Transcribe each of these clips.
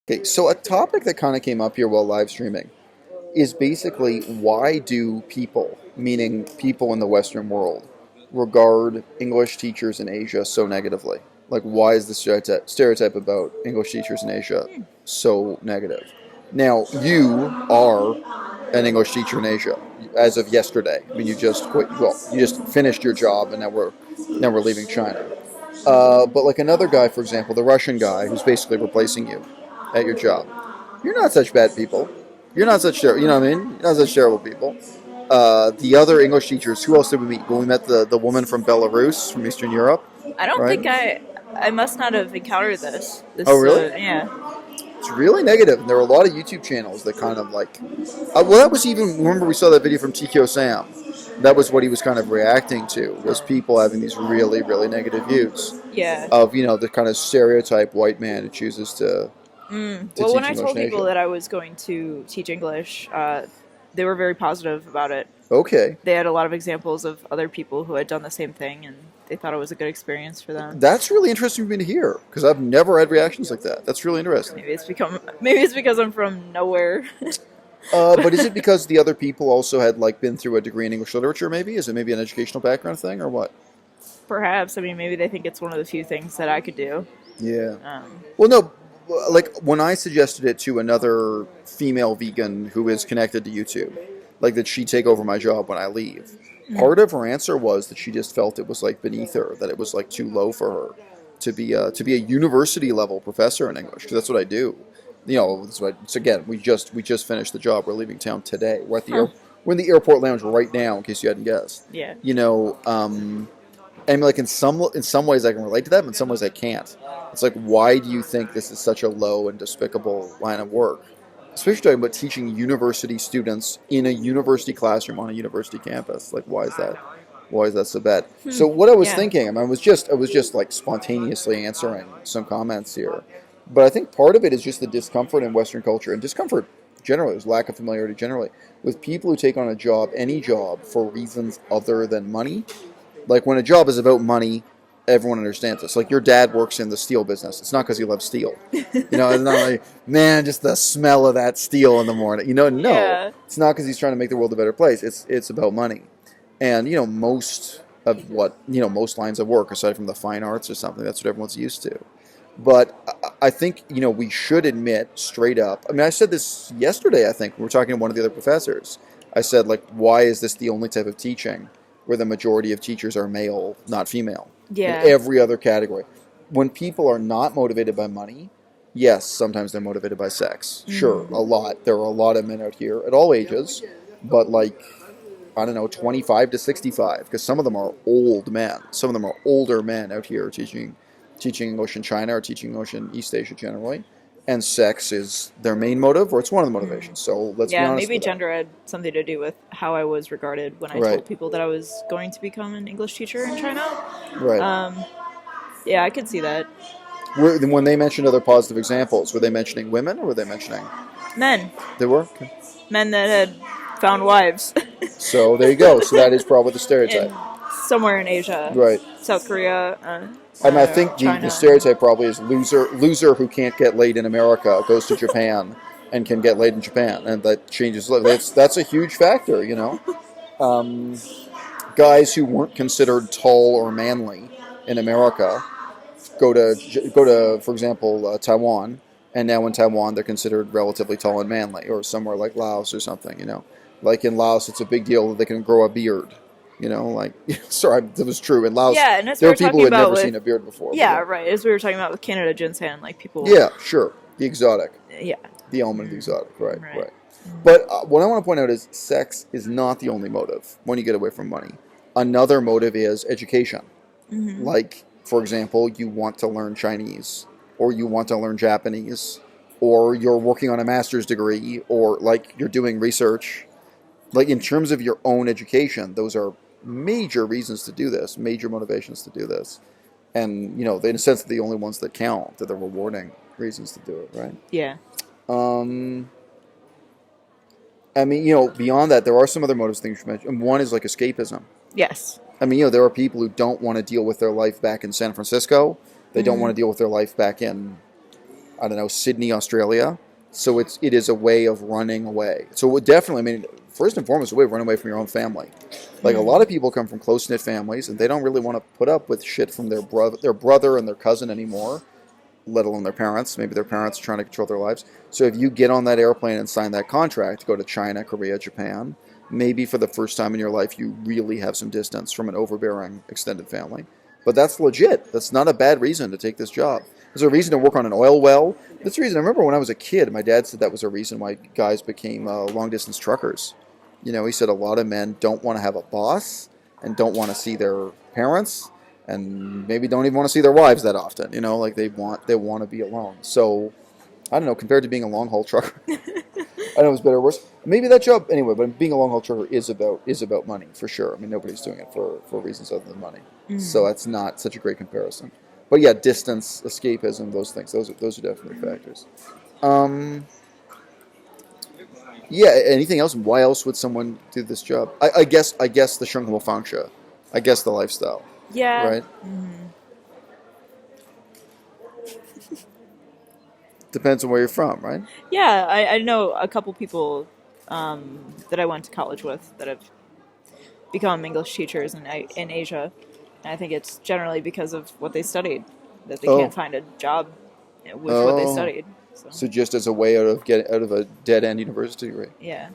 Okay, so a topic that kind of came up here while live streaming is basically why do people, meaning people in the Western world, regard English teachers in Asia so negatively? Like, why is the stereotype about English teachers in Asia so negative? Now, you are an English teacher in Asia as of yesterday. I mean, you just quit. Well, you just finished your job, and now we're leaving China. But like another guy, for example, the Russian guy who's basically replacing you at your job, you're not such bad people. You're not such you know what I mean? You're not such terrible people. The other English teachers, who else did we meet? Well, we met the woman from Belarus, from Eastern Europe, I don't right? think I must not have encountered this. Oh, really? Yeah. It's really negative. And there were a lot of YouTube channels that kind of like, well, that was even, remember we saw that video from Tkyosam. That was what he was kind of reacting to, was people having these really, really negative views Yeah. of, the kind of stereotype white man who chooses to Well, teach when I English told in people Asia. that I was going to teach English, they were very positive about it. Okay. They had a lot of examples of other people who had done the same thing, and they thought it was a good experience for them. That's really interesting for me to hear, because I've never had reactions like that. That's really interesting. Maybe it's because I'm from nowhere. But is it because the other people also had like been through a degree in English literature? Maybe is it maybe an educational background thing or what? Perhaps. I mean, maybe they think it's one of the few things that I could do. Yeah. Um, Well, no. Like when I suggested it to another female vegan who is connected to YouTube, like that she take over my job when I leave. Part of her answer was that she just felt it was like beneath her, that it was like too low for her to be a university level professor in English. Because that's what I do. So again, we just finished the job. We're leaving town today. We're in the airport lounge right now, in case you hadn't guessed. yeah. And like in some ways I can relate to that, but in some ways I can't. It's like, why do you think this is such a low and despicable line of work? Especially talking about teaching university students in a university classroom on a university campus. Like, why is that? Why is that so bad? So what I was Yeah. thinking, I mean, I was just like spontaneously answering some comments here, but I think part of it is just the discomfort in Western culture and discomfort generally. There's lack of familiarity generally with people who take on a job, any job, for reasons other than money. Like when a job is about money, everyone understands this. Like your dad works in the steel business. It's not because he loves steel. It's not like, man, just the smell of that steel in the morning. No, Yeah. it's not because he's trying to make the world a better place. It's about money. And, most lines of work, aside from the fine arts or something, that's what everyone's used to. But I think, we should admit straight up. I mean, I said this yesterday, I think. We were talking to one of the other professors. I said, like, why is this the only type of teaching where the majority of teachers are male, not female? Yeah. In every other category. When people are not motivated by money, yes, sometimes they're motivated by sex. Sure, a lot. There are a lot of men out here at all ages, but like, I don't know, 25 to 65, because some of them are old men. Some of them are older men out here teaching English in China or teaching English in East Asia generally. And sex is their main motive, or it's one of the motivations. So let's be Yeah, honest. maybe with that. gender had something to do with how I was regarded when I Right. told people that I was going to become an English teacher in China. Right. Yeah, I could see that. When they mentioned other positive examples, were they mentioning women or were they mentioning? Men. They were? Okay. Men that had found wives. So there you go. So that is probably the stereotype. Somewhere in Asia. Right. South Korea. And I think the China. stereotype probably is loser who can't get laid in America goes to Japan and can get laid in Japan, and that changes. That's a huge factor, Guys who weren't considered tall or manly in America go to for example, Taiwan, and now in Taiwan they're considered relatively tall and manly, or somewhere like Laos or something, Like in Laos, it's a big deal that they can grow a beard. Sorry, that was true. In Laos, Yeah, and that's there what were we're people who had talking never about seen a beard before. Yeah, right. As we were talking about with Canada ginseng, like people. Yeah, sure. The exotic. Yeah. The element of the exotic. Right. Right. But what I want to point out is sex is not the only motive when you get away from money. Another motive is education. Like, for example, you want to learn Chinese, or you want to learn Japanese, or you're working on a master's degree, or like you're doing research. Like in terms of your own education, those are major reasons to do this, major motivations to do this. And, in a sense, they're the only ones that count. They're the rewarding reasons to do it, right? Yeah. I mean, beyond that, there are some other motives things you mentioned. And one is like escapism. Yes. I mean, there are people who don't want to deal with their life back in San Francisco. They don't want to deal with their life back in I don't know, Sydney, Australia. So it is a way of running away. So it would definitely, I mean, first and foremost, a way of running away from your own family. Like a lot of people come from close knit families, and they don't really want to put up with shit from their brother and their cousin anymore, let alone their parents. Maybe their parents are trying to control their lives. So if you get on that airplane and sign that contract, go to China, Korea, Japan, maybe for the first time in your life, you really have some distance from an overbearing extended family. But that's legit. That's not a bad reason to take this job. There's a reason to work on an oil well. That's the reason. I remember when I was a kid, my dad said that was a reason why guys became long-distance truckers. You know, he said a lot of men don't want to have a boss and don't want to see their parents and maybe don't even want to see their wives that often. You know, like they want to be alone. So, I don't know, compared to being a long-haul trucker, I don't know if it's better or worse. Maybe that job, anyway, but being a long-haul trucker is about money, for sure. I mean, nobody's doing it for reasons other than money. So that's not such a great comparison. But yeah, distance, escapism, those things, those are definitely factors. Yeah, anything else? Why else would someone do this job? I guess the 生活方式. I guess the lifestyle. Yeah. Right? Depends on where you're from, right? Yeah, I know a couple people that I went to college with that have become English teachers in Asia. And I think it's generally because of what they studied, that they can't find a job with what they studied. So just as a way out of a dead-end university degree. Yeah.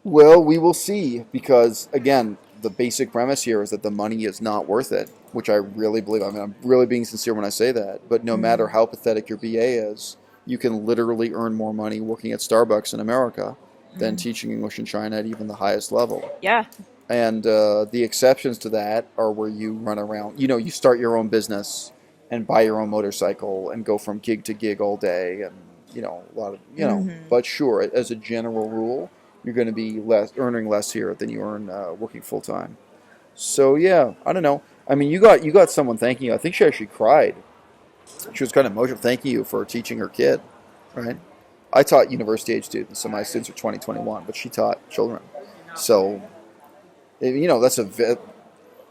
Well, we will see, because, again, the basic premise here is that the money is not worth it, which I really believe. I mean, I'm really being sincere when I say that. But no matter how pathetic your BA is, you can literally earn more money working at Starbucks in America than teaching English in China at even the highest level. Yeah. And the exceptions to that are where you run around. You know, you start your own business and buy your own motorcycle and go from gig to gig all day, and a lot of But sure, as a general rule, you're going to be earning less here than you earn working full time. So yeah, I don't know. I mean, you got someone thanking you. I think she actually cried. She was kind of emotional, thanking you for teaching her kid, right? I taught university age students, so my students are 20, 21, but she taught children. So, that's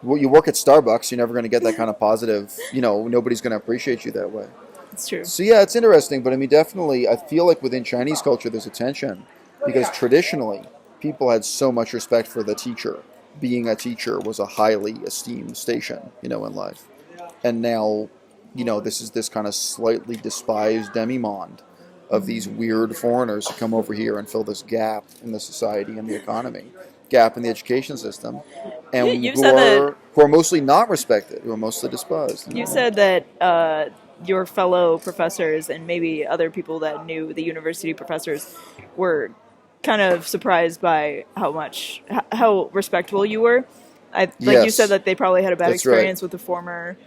you work at Starbucks, you're never going to get that kind of positive, nobody's going to appreciate you that way. It's true. So yeah, it's interesting, but I mean, definitely, I feel like within Chinese culture there's a tension, because traditionally, people had so much respect for the teacher. Being a teacher was a highly esteemed station, in life. And now, this is this kind of slightly despised demi-monde of these weird foreigners who come over here and fill this gap in the society and the economy, gap in the education system, and who are mostly not respected, who are mostly despised. You said that your fellow professors and maybe other people that knew the university professors were kind of surprised by how respectful you were. You said that they probably had a bad experience with the former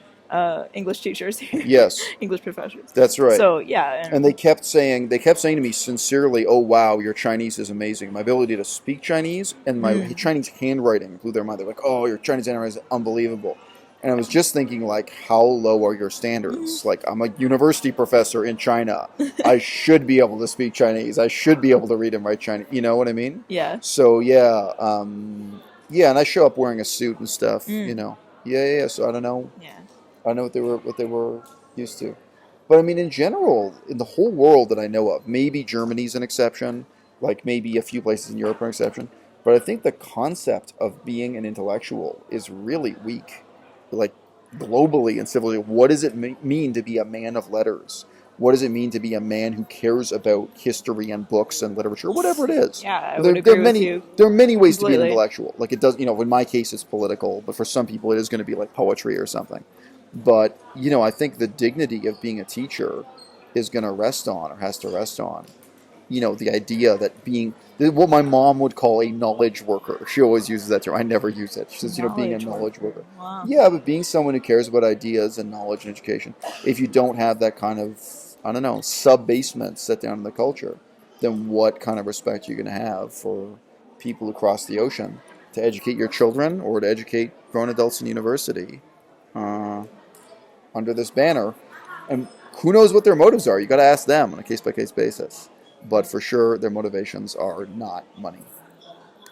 English teachers here. Yes. English professors. That's right. So yeah. And they kept saying to me sincerely, "Oh wow, your Chinese is amazing. My ability to speak Chinese and my Chinese handwriting blew their mind. They're like, oh, your Chinese handwriting is unbelievable." And I was just thinking, like, how low are your standards? Like, I'm a university professor in China. I should be able to speak Chinese. I should be able to read and write Chinese. You know what I mean? Yeah. So yeah, and I show up wearing a suit and stuff. Yeah. So I don't know. Yeah. I know what they were used to. But I mean, in general, in the whole world that I know of, maybe Germany's an exception, like maybe a few places in Europe are an exception, but I think the concept of being an intellectual is really weak. Like, globally and civilization, what does it mean to be a man of letters? What does it mean to be a man who cares about history and books and literature, whatever it is? Yeah, I would agree with you. There are many ways to be an Completely. intellectual. Like, it does, in my case, it's political, but for some people, it is going to be like poetry or something. But, I think the dignity of being a teacher is going to rest on, or has to rest on, the idea that being what my mom would call a knowledge worker. She always uses that term. I never use it. She says, being a knowledge worker. Wow. Yeah, but being someone who cares about ideas and knowledge and education, if you don't have that kind of, I don't know, sub-basement set down in the culture, then what kind of respect are you going to have for people across the ocean to educate your children or to educate grown adults in university under this banner? And who knows what their motives are? You got to ask them on a case-by-case basis. But for sure, their motivations are not money.